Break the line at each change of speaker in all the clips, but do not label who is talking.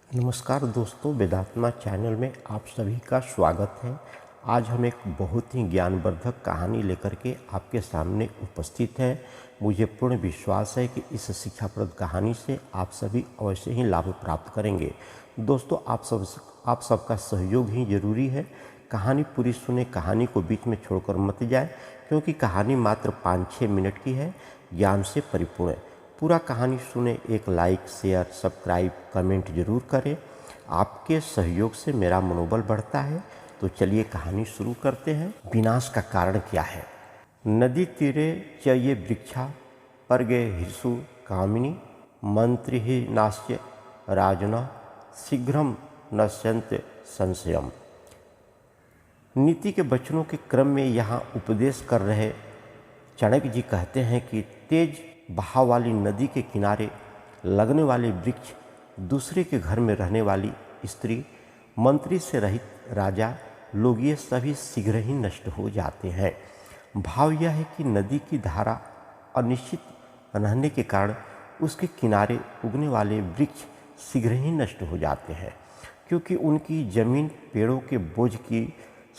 नमस्कार दोस्तों, वेदात्मा चैनल में आप सभी का स्वागत है। आज हम एक बहुत ही ज्ञानवर्धक कहानी लेकर के आपके सामने उपस्थित हैं। मुझे पूर्ण विश्वास है कि इस शिक्षाप्रद कहानी से आप सभी अवश्य ही लाभ प्राप्त करेंगे। दोस्तों, आप सबका सहयोग ही जरूरी है। कहानी पूरी सुने, कहानी को बीच में छोड़कर मत जाए, क्योंकि कहानी मात्र 5-6 मिनट की है, ज्ञान से परिपूर्ण है। पूरा कहानी सुने, एक लाइक, शेयर, सब्सक्राइब, कमेंट जरूर करें। आपके सहयोग से मेरा मनोबल बढ़ता है। तो चलिए कहानी शुरू करते हैं। विनाश का कारण क्या है। नदी तीरे च ये वृक्षा पर्गे हिसु कामिनी मंत्री ही नाश्य राजना शीघ्रम नश्यन्ते संशयम। नीति के वचनों के क्रम में यहाँ उपदेश कर रहे चाणक्य जी कहते हैं कि तेज बहाव वाली नदी के किनारे लगने वाले वृक्ष, दूसरे के घर में रहने वाली स्त्री, मंत्री से रहित राजा, लोग ये सभी शीघ्र ही नष्ट हो जाते हैं। भाव यह है कि नदी की धारा अनिश्चित रहने के कारण उसके किनारे उगने वाले वृक्ष शीघ्र ही नष्ट हो जाते हैं, क्योंकि उनकी जमीन पेड़ों के बोझ की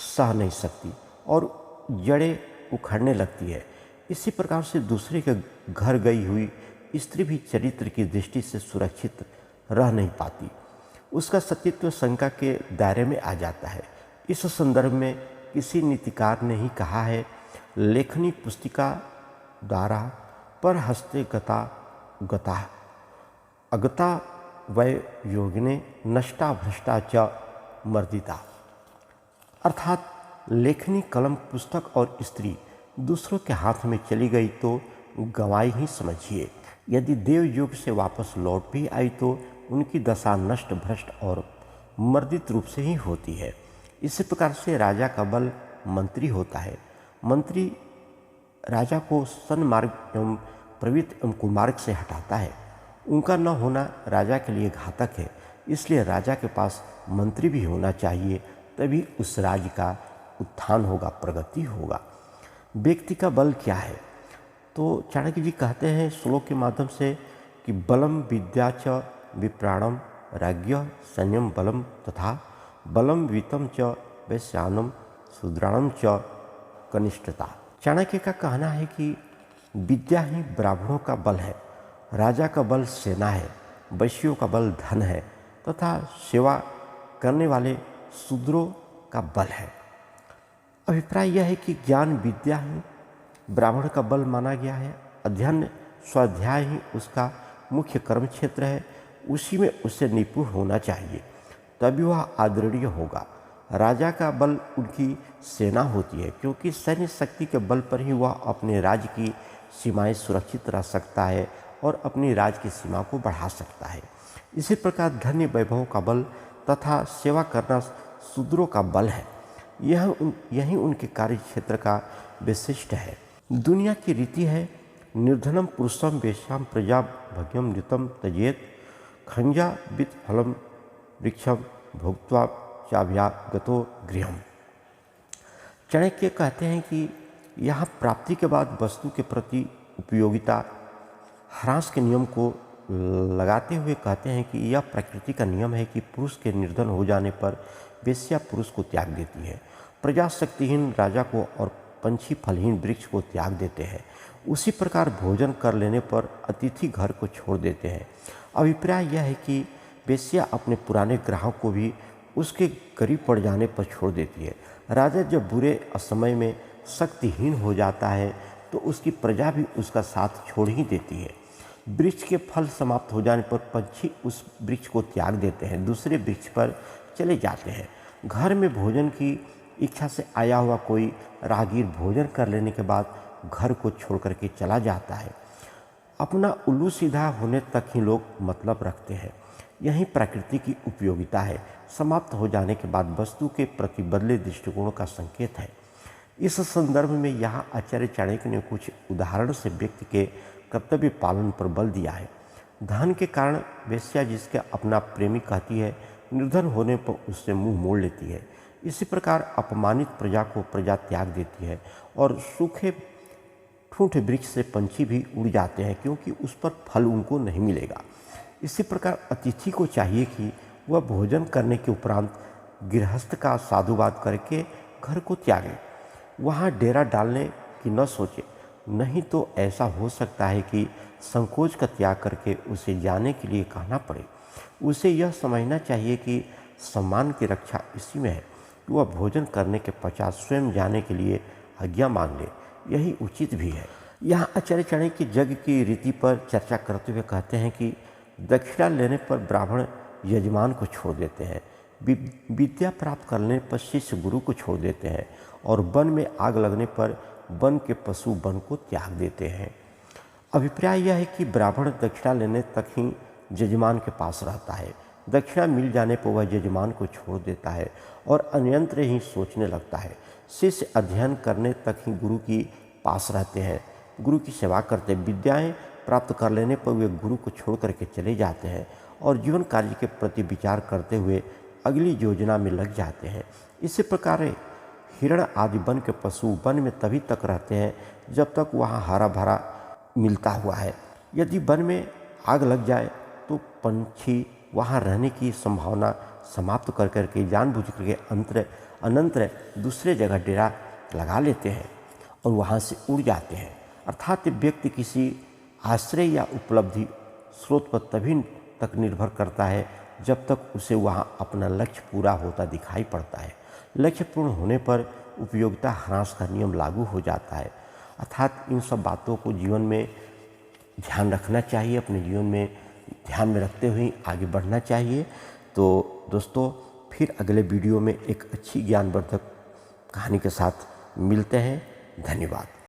सह नहीं सकती और जड़ें उखड़ने लगती है। इसी प्रकार से दूसरे के घर गई हुई स्त्री भी चरित्र की दृष्टि से सुरक्षित रह नहीं पाती, उसका सतीत्व शंका के दायरे में आ जाता है। इस संदर्भ में किसी नीतिकार ने ही कहा है, लेखनी पुस्तिका द्वारा पर हस्ते गता गता अगता वै योगिने नष्टा भ्रष्टा च मर्दिता। अर्थात लेखनी, कलम, पुस्तक और स्त्री दूसरों के हाथ में चली गई तो गंवाई ही समझिए। यदि देव युग से वापस लौट भी आई तो उनकी दशा नष्ट, भ्रष्ट और मर्दित रूप से ही होती है। इसी प्रकार से राजा का बल मंत्री होता है। मंत्री राजा को सन्मार्ग एवं प्रवृत्ति एवं कुमार्ग से हटाता है। उनका न होना राजा के लिए घातक है। इसलिए राजा के पास मंत्री भी होना चाहिए, तभी उस राज्य का उत्थान होगा, प्रगति होगा। व्यक्ति का बल क्या है, तो चाणक्य जी कहते हैं श्लोक के माध्यम से कि बलम विद्या च विप्राणम राज्ञ सैन्यम बलम तथा बलम वित्तम च वैश्यानम शूद्राणम च कनिष्ठता। चाणक्य का कहना है कि विद्या ही ब्राह्मणों का बल है, राजा का बल सेना है, वैश्यों का बल धन है तथा सेवा करने वाले शूद्रों का बल है। अभिप्राय यह है कि ज्ञान विद्या ही ब्राह्मण का बल माना गया है। अध्ययन स्वाध्याय ही उसका मुख्य कर्म क्षेत्र है। उसी में उसे निपुण होना चाहिए, तभी वह आदरणीय होगा। राजा का बल उनकी सेना होती है, क्योंकि सैन्य शक्ति के बल पर ही वह अपने राज्य की सीमाएं सुरक्षित रख सकता है और अपनी राज्य की सीमा को बढ़ा सकता है। इसी प्रकार धन्य वैभव का बल तथा सेवा करना शूद्रों का बल है। यही उनके कार्य क्षेत्र का विशिष्ट है। दुनिया की रीति है, निर्धनम पुरुषम वेश्याम प्रजा भग्यम नृतम तजेत खंजा वित्त फलम वृक्षम भोक्त्वा चाभ्यागतो गृहम। चाणक्य कहते हैं कि यहाँ प्राप्ति के बाद वस्तु के प्रति उपयोगिता ह्रास के नियम को लगाते हुए कहते हैं कि यह प्रकृति का नियम है कि पुरुष के निर्धन हो जाने पर वेश्या पुरुष को त्याग देती है। प्रजा शक्तिहीन राजा को और पंछी फलहीन वृक्ष को त्याग देते हैं। उसी प्रकार भोजन कर लेने पर अतिथि घर को छोड़ देते हैं। अभिप्राय यह है कि वेश्या अपने पुराने ग्राहक को भी उसके करीब पड़ जाने पर छोड़ देती है। राजा जब बुरे असमय में शक्तिहीन हो जाता है तो उसकी प्रजा भी उसका साथ छोड़ ही देती है। वृक्ष के फल समाप्त हो जाने पर पंछी उस वृक्ष को त्याग देते हैं, दूसरे वृक्ष पर चले जाते हैं। घर में भोजन की इच्छा से आया हुआ कोई राहगीर भोजन कर लेने के बाद घर को छोड़ करके चला जाता है। अपना उल्लू सीधा होने तक ही लोग मतलब रखते हैं। यही प्रकृति की उपयोगिता है। समाप्त हो जाने के बाद वस्तु के प्रति बदले दृष्टिकोण का संकेत है। इस संदर्भ में यहाँ आचार्य चाणक्य ने कुछ उदाहरण से व्यक्ति के कर्तव्य पालन पर बल दिया है। धन के कारण वेश्या जिसके अपना प्रेमी कहती है, निर्धन होने पर उससे मुंह मोड़ लेती है। इसी प्रकार अपमानित प्रजा को प्रजा त्याग देती है और सूखे ठूंठ वृक्ष से पंछी भी उड़ जाते हैं, क्योंकि उस पर फल उनको नहीं मिलेगा। इसी प्रकार अतिथि को चाहिए कि वह भोजन करने के उपरांत गृहस्थ का साधुवाद करके घर को त्यागे। वहाँ डेरा डालने की न सोचे, नहीं तो ऐसा हो सकता है कि संकोच का त्याग करके उसे जाने के लिए कहना पड़े। उसे यह समझना चाहिए कि सम्मान की रक्षा इसी में है कि वह भोजन करने के पश्चात स्वयं जाने के लिए आज्ञा मांग ले। यही उचित भी है। यहाँ आचार्य चाणक्य यज्ञ की रीति पर चर्चा करते हुए कहते हैं कि दक्षिणा लेने पर ब्राह्मण यजमान को छोड़ देते हैं, विद्या प्राप्त करने पर शिष्य गुरु को छोड़ देते हैं और वन में आग लगने पर वन के पशु वन को त्याग देते हैं। अभिप्राय यह है कि ब्राह्मण दक्षिणा लेने तक ही यजमान के पास रहता है। दक्षिणा मिल जाने पर वह यजमान को छोड़ देता है और अन्यंत्र ही सोचने लगता है। शिष्य अध्ययन करने तक ही गुरु की पास रहते हैं, गुरु की सेवा करते हैं। विद्याएं प्राप्त कर लेने पर वे गुरु को छोड़ करके चले जाते हैं और जीवन कार्य के प्रति विचार करते हुए अगली योजना में लग जाते हैं। इसी प्रकार हिरण आदि वन के पशु वन में तभी तक रहते हैं जब तक वहाँ हरा भरा मिलता हुआ है। यदि वन में आग लग जाए तो पंछी वहाँ रहने की संभावना समाप्त कर करके जानबूझ करके अनंतर दूसरे जगह डेरा लगा लेते हैं और वहाँ से उड़ जाते हैं। अर्थात व्यक्ति किसी आश्रय या उपलब्धि स्रोत पर तभी तक निर्भर करता है जब तक उसे वहाँ अपना लक्ष्य पूरा होता दिखाई पड़ता है। लक्ष्य पूर्ण होने पर उपयोगिता ह्रास का नियम लागू हो जाता है। अर्थात इन सब बातों को जीवन में ध्यान रखना चाहिए, अपने जीवन में ध्यान में रखते हुए आगे बढ़ना चाहिए। तो दोस्तों, फिर अगले वीडियो में एक अच्छी ज्ञानवर्धक कहानी के साथ मिलते हैं। धन्यवाद।